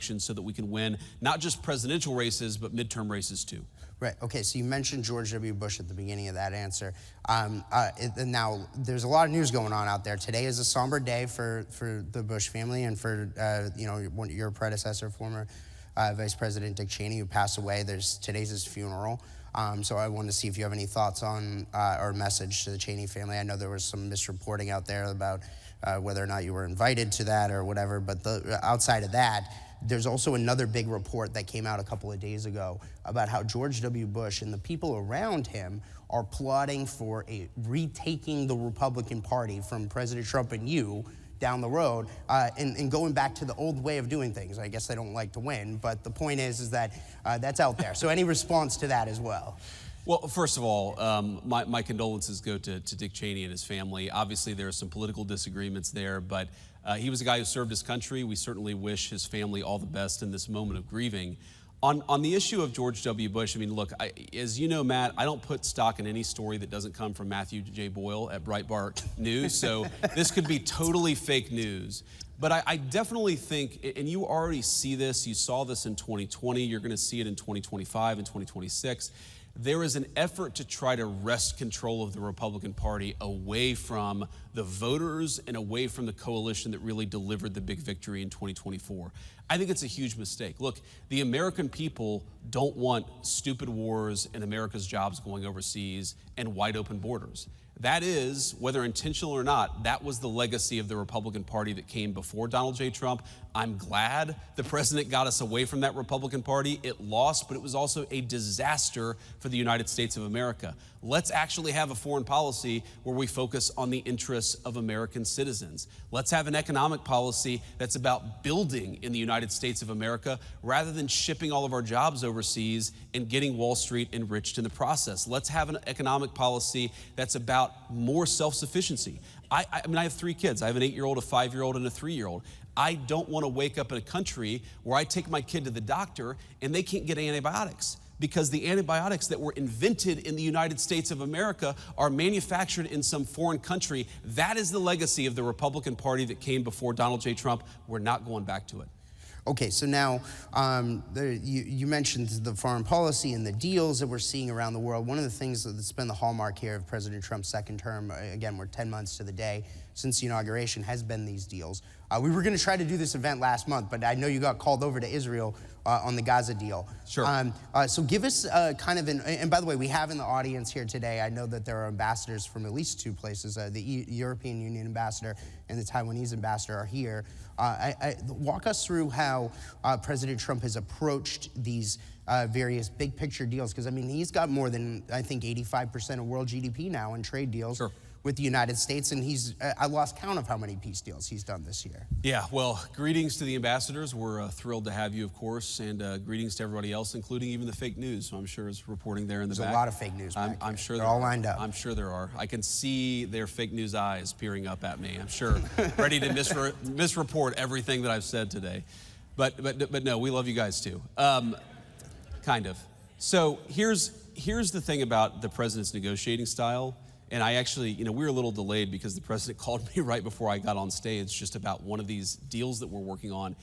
election so that we can win not just presidential races, but midterm races too. Right. Okay. So you mentioned George W. Bush at the beginning of that answer. Now, there's a lot of news going on out there. Today is a somber day for the Bush family and for your predecessor, former Vice President Dick Cheney, who passed away. Today's his funeral. So I wanted to see if you have any thoughts on or message to the Cheney family. I know there was some misreporting out there about whether or not you were invited to that or whatever. But outside of that, there's also another big report that came out a couple of days ago about how George W. Bush and the people around him are plotting for retaking the Republican Party from President Trump and you down the road and going back to the old way of doing things. I guess they don't like to win, but the point is that that's out there. So any response to that as well? Well, first of all, my condolences go to Dick Cheney and his family. Obviously, there are some political disagreements there, but he was a guy who served his country. We certainly wish his family all the best in this moment of grieving. On the issue of George W. Bush, I mean, look, as you know, Matt, I don't put stock in any story that doesn't come from Matthew J. Boyle at Breitbart News, so this could be totally fake news. But I definitely think, and you already see this, you saw this in 2020, you're going to see it in 2025 and 2026, there is an effort to try to wrest control of the Republican Party away from the voters and away from the coalition that really delivered the big victory in 2024. I think it's a huge mistake. Look, the American people don't want stupid wars and America's jobs going overseas and wide open borders. That is, whether intentional or not, that was the legacy of the Republican Party that came before Donald J. Trump. I'm glad the president got us away from that Republican Party. It lost, but it was also a disaster for the United States of America. Let's actually have a foreign policy where we focus on the interests of American citizens. Let's have an economic policy that's about building in the United States of America rather than shipping all of our jobs overseas and getting Wall Street enriched in the process. Let's have an economic policy that's about more self-sufficiency. I mean, I have 3 kids. I have an 8-year-old, a 5-year-old, and a 3-year-old. I don't want to wake up in a country where I take my kid to the doctor and they can't get antibiotics because the antibiotics that were invented in the United States of America are manufactured in some foreign country. That is the legacy of the Republican Party that came before Donald J. Trump. We're not going back to it. Okay, so now you mentioned the foreign policy and the deals that we're seeing around the world. One of the things that's been the hallmark here of President Trump's second term, again, we're 10 months to the day since the inauguration, has been these deals. We were going to try to do this event last month, but I know you got called over to Israel on the Gaza deal. Sure. So give us kind of and by the way, we have in the audience here today, I know that there are ambassadors from at least 2 places. The European Union ambassador and the Taiwanese ambassador are here. Walk us through how President Trump has approached these various big picture deals, because I mean, he's got more than, I think, 85% of world GDP now in trade deals. Sure. With the United States, and I lost count of how many peace deals he's done this year. Yeah, well, greetings to the ambassadors. We're thrilled to have you, of course, and greetings to everybody else, including even the fake news, I'm sure is reporting there in the back. There's a lot of fake news back I'm sure they're all lined up. I'm sure there are. I can see their fake news eyes peering up at me, I'm sure, ready to misreport everything that I've said today. But no, we love you guys too. Kind of. So here's the thing about the president's negotiating style. And I actually, we were a little delayed because the president called me right before I got on stage just about one of these deals that we're working on.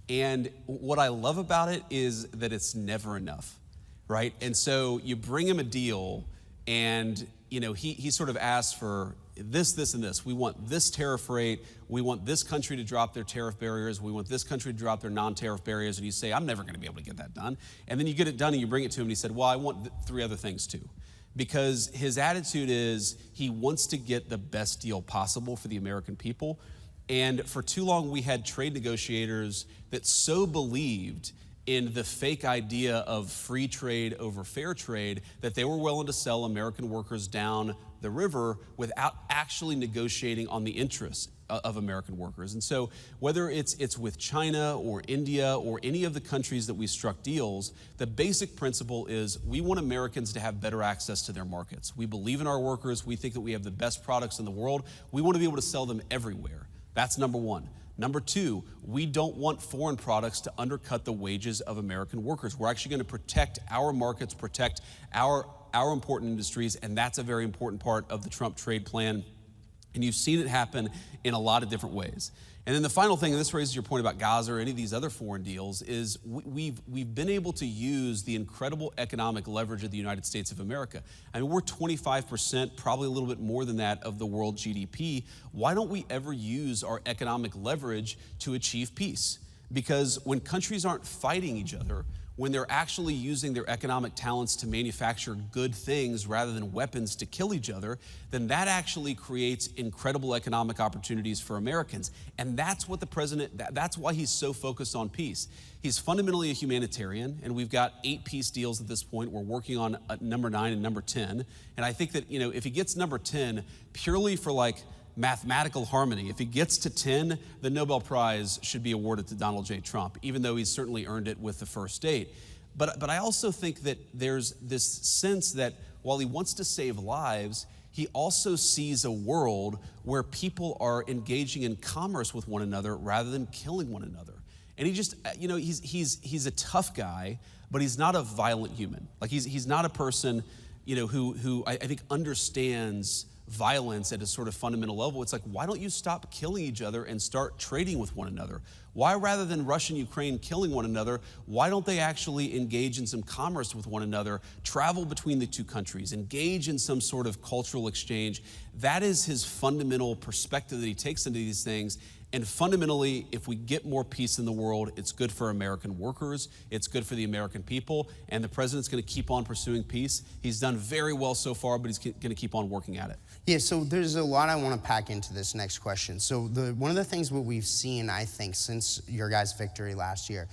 And what I love about it is that it's never enough, right? And so you bring him a deal and, he sort of asks for this, this, and this. We want this tariff rate. We want this country to drop their tariff barriers. We want this country to drop their non-tariff barriers. And you say, I'm never going to be able to get that done. And then you get it done and you bring it to him and he said, well, I want 3 other things too. Because his attitude is he wants to get the best deal possible for the American people. And for too long, we had trade negotiators that so believed in the fake idea of free trade over fair trade that they were willing to sell American workers down the river without actually negotiating on the interests of American workers. And so whether it's with China or India or any of the countries that we struck deals, the basic principle is we want Americans to have better access to their markets. We believe in our workers. We think that we have the best products in the world. We want to be able to sell them everywhere. That's number 1. Number 2, we don't want foreign products to undercut the wages of American workers. We're actually going to protect our markets, protect our important industries, and that's a very important part of the Trump trade plan. And you've seen it happen in a lot of different ways. And then the final thing, and this raises your point about Gaza or any of these other foreign deals, is we've been able to use the incredible economic leverage of the United States of America. I mean, we're 25%, probably a little bit more than that, of the world GDP. Why don't we ever use our economic leverage to achieve peace? Because when countries aren't fighting each other, when they're actually using their economic talents to manufacture good things rather than weapons to kill each other, then that actually creates incredible economic opportunities for Americans. And that's what the president, that's why he's so focused on peace. He's fundamentally a humanitarian, and we've got 8 peace deals at this point. We're working on number 9 and number 10. And I think that, you know, if he gets number 10 purely for like mathematical harmony, if he gets to 10, the Nobel Prize should be awarded to Donald J. Trump, even though he's certainly earned it with the first 8. But I also think that there's this sense that while he wants to save lives, he also sees a world where people are engaging in commerce with one another rather than killing one another. And he just, you know, he's a tough guy, but he's not a violent human. Like he's not a person, you know, who I think understands violence at a sort of fundamental level. It's like, why don't you stop killing each other and start trading with one another? Why, rather than Russia and Ukraine killing one another, why don't they actually engage in some commerce with one another, travel between the two countries, engage in some sort of cultural exchange? That is his fundamental perspective that he takes into these things. And fundamentally, if we get more peace in the world, it's good for American workers, it's good for the American people, and the president's going to keep on pursuing peace. He's done very well so far, but he's going to keep on working at it. Yeah, so there's a lot I want to pack into this next question. So one of the things what we've seen, I think, since your guys' victory last year,